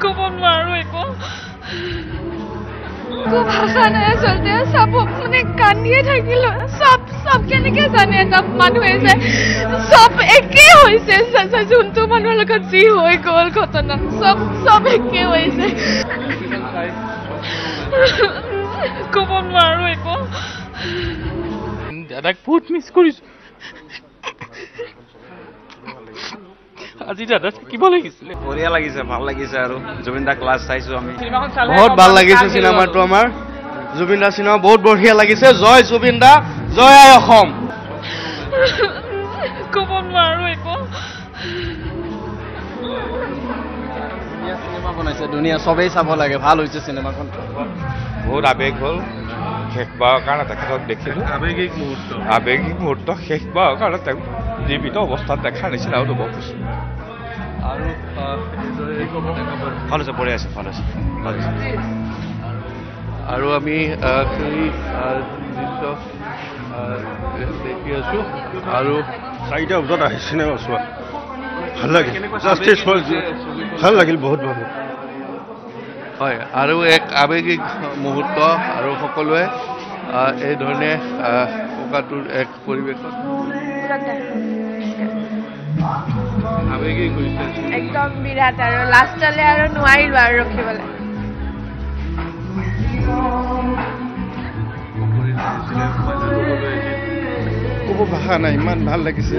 ক'ব নোৱাৰো একো ভাষা নাই আচলতে চব মানে কান্দিয়ে থাকিলো চব কেনেকে জানে এটা মানুহে যে চব একে হৈছে যোনটো মানুহৰ লগত যি হৈ গ'ল ঘটনা চব একে হৈছে ক'ব নোৱাৰো একো দাদাক বহুত মিছ কৰিছো আজি দাদা থাকিব লাগিছিলে বঢ়িয়া লাগিছে ভাল লাগিছে আৰু জুবিন দা ক্লাছ চাইছো আমি বহুত ভাল লাগিছে চিনেমাটো আমাৰ জুবিন দা চিনেমা বহুত বঢ়িয়া লাগিছে জয় জুবিন দা জয় আই অসম ক'ব নোৱাৰো একো ধুনীয়া চিনেমা বনাইছে ধুনীয়া চবেই চাব লাগে ভাল হৈছে চিনেমাখন বহুত আবেগ হ'ল শেষ হোৱাৰ কাৰণে তেখেতক দেখিলোঁ আবেগিক মুহূৰ্ত শেষ হোৱাৰ কাৰণে তেওঁ জীৱিত অৱস্থাত দেখাৰ নিচিনা অনুভৱ হৈছে আৰু ভাল হৈছে বঢ়িয়া আছে ভাল হৈছে আৰু আমি সেই দৃশ্য দেখি আছো আৰু 4টা বজাত আহি চিনেমা চোৱা ভাল লাগিল জাষ্টিছ ফৰ ভাল লাগিল বহুত ভাল হয় আৰু এক আবেগিক মুহূৰ্ত আৰু সকলোৱে এই ধৰণে ককাটোৰ এক পৰিৱেশত আবেগিক হৈছে একদম বিৰাট আৰু লাষ্টলে আৰু নোৱাৰিলো আৰু ৰখিবলৈ ক'ব ভাষা নাই ইমান ভাল লাগিছে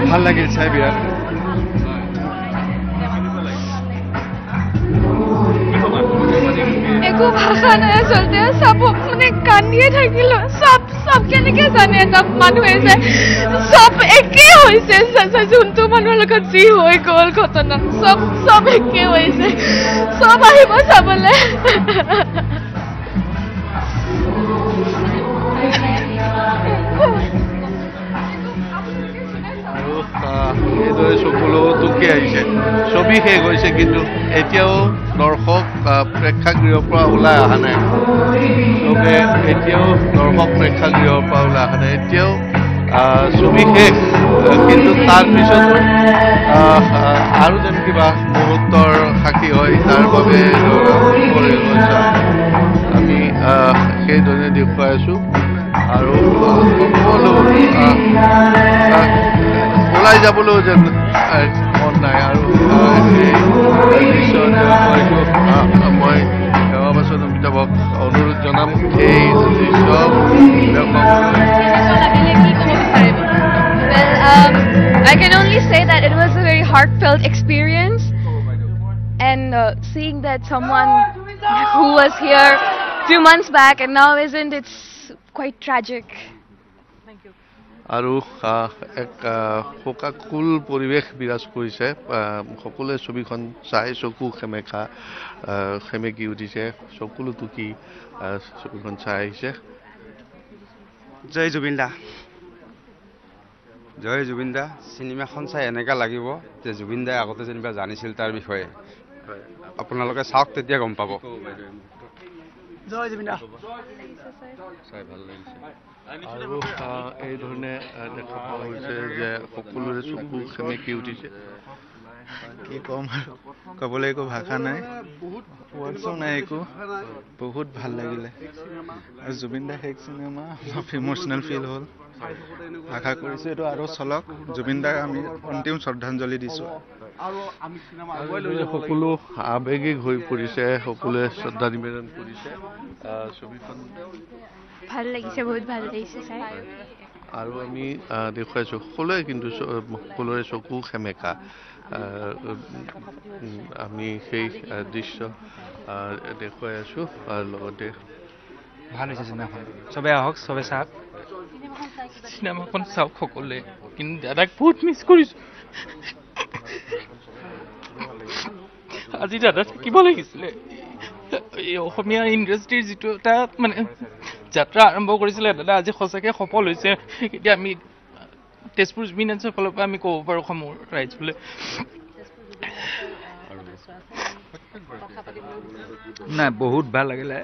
ভাল লাগিল চাই বিৰাট একো ভাষা নাই আচলতে চব মানে কান্দিয়ে থাকিলো চব কেনেকে জানে এটা মানুহে যে চব একে হৈছে যোনটো মানুহৰ লগত যি হৈ গ'ল ঘটনা চব একে হৈছে চব আহিব চাবলে আৰু এইদৰে চকুলো টুকি আহিছে ছবি শেষ হৈছে কিন্তু এতিয়াও দৰ্শক প্ৰেক্ষাগৃহৰ পৰা ওলাই অহা নাই চবে এতিয়াও দৰ্শক প্ৰেক্ষাগৃহৰ পৰা ওলাই অহা নাই এতিয়াও ছবি শেষ কিন্তু তাৰপিছত আৰু যেন কিবা মুহূৰ্তৰ সাক্ষী হয় তাৰ বাবে আমি সেইদৰে দেখুৱাই আছো আৰু সকলো ওলাই যাবলৈও যেন মন নাই আৰু মই সেৱা বাচন অমিতাভক অনুৰোধ জনাম এই দৃশ্য I can only say that it was a very heartfelt experience and seeing that someone who was here a few months back and now isn't, it's quite tragic. আৰু এক শোকাকুল পৰিৱেশ বিৰাজ কৰিছে সকলোৱে ছবিখন চাই চকু সেমেকি উঠিছে চকুলো টুকি ছবিখন চাই আহিছে জয় জুবিন দা জয় জুবিন দা চিনেমাখন চাই এনেকুৱা লাগিব যে জুবিন দাই আগতে যেনিবা জানিছিল তাৰ বিষয়ে আপোনালোকে চাওক তেতিয়া গম পাব জয় জুবিন দা চাই ভাল লাগিছে আৰু এই ধৰণে দেখা পোৱা হৈছে যে সকলোৰে চকু সেমেকি উঠিছে কি ক'ম আৰু ক'বলৈ একো ভাষা নাই ৱৰ্ডছো নাই একো বহুত ভাল লাগিলে আৰু জুবিন দা শেষ চিনেমা অলপ ইম'চনেল ফিল হ'ল আশা কৰিছোঁ এইটো আৰু চলক জুবিন দাক আমি অন্তিম শ্ৰদ্ধাঞ্জলি দিছোঁ সকলো আবেগিক হৈ পৰিছে সকলোৱে শ্ৰদ্ধা নিবেদন কৰিছে ছবিখন ভাল লাগিছে বহুত ভাল লাগিছে চাই আৰু আমি দেখুৱাইছো সকলোৱে কিন্তু সকলোৰে চকু সেমেকা আমি সেই দৃশ্য দেখুৱাই আছো আৰু লগতে ভাল হৈছে চিনেমাখন চবে আহক চবে চাওক চিনেমাখন চাওক সকলোৱে কিন্তু দাদাক বহুত মিছ কৰিছো আজি দাদা থাকিব লাগিছিলে এই অসমীয়া ইণ্ডাষ্ট্ৰীৰ যিটো এটা মানে যাত্ৰা আৰম্ভ কৰিছিলে দাদা আজি সঁচাকৈ সফল হৈছে এতিয়া আমি তেজপুৰ জুবিন ডান্সৰ ফালৰ পৰা আমি ক'ব পাৰোঁ অসমৰ ৰাইজ বোলে নাই বহুত ভাল লাগিলে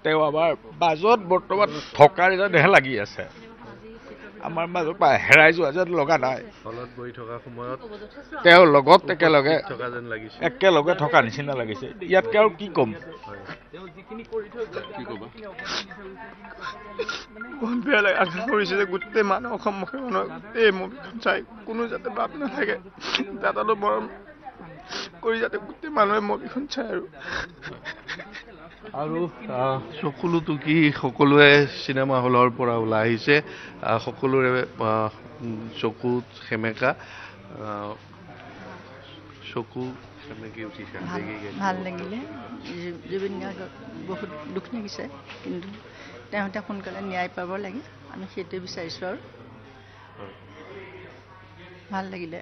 তেওঁ আমাৰ বাজত বৰ্তমান থকাৰ যেনহে লাগি আছে আমাৰ মাজৰ পৰা হেৰাই যোৱা যেন লগা নাই হলত বহি থকা সময়ত তেওঁৰ লগত একেলগে থকা যেন লাগিছে একেলগে থকা নিচিনা লাগিছে ইয়াতকে আৰু কি ক'ম কি ক'বা বহুত বেয়া লাগে আশা কৰিছে যে গোটেই মানুহ অসমমুখী মানুহ এই মুভিখন চাই কোনো যাতে ভাব নাথাকে দাদাটো মৰম কৰি যাতে গোটেই মানুহে মুভিখন চাই আৰু চকুলোতো কি সকলোৱে চিনেমা হলৰ পৰা ওলাই আহিছে সকলোৰে চকুত সেমেকা চকু সেমেকি উঠিছে ভাল লাগিলে জুবিন গাৰ্গক বহুত দুখ লাগিছে কিন্তু তেওঁতে সোনকালে ন্যায় পাব লাগে আমি সেইটোৱে বিচাৰিছোঁ আৰু ভাল লাগিলে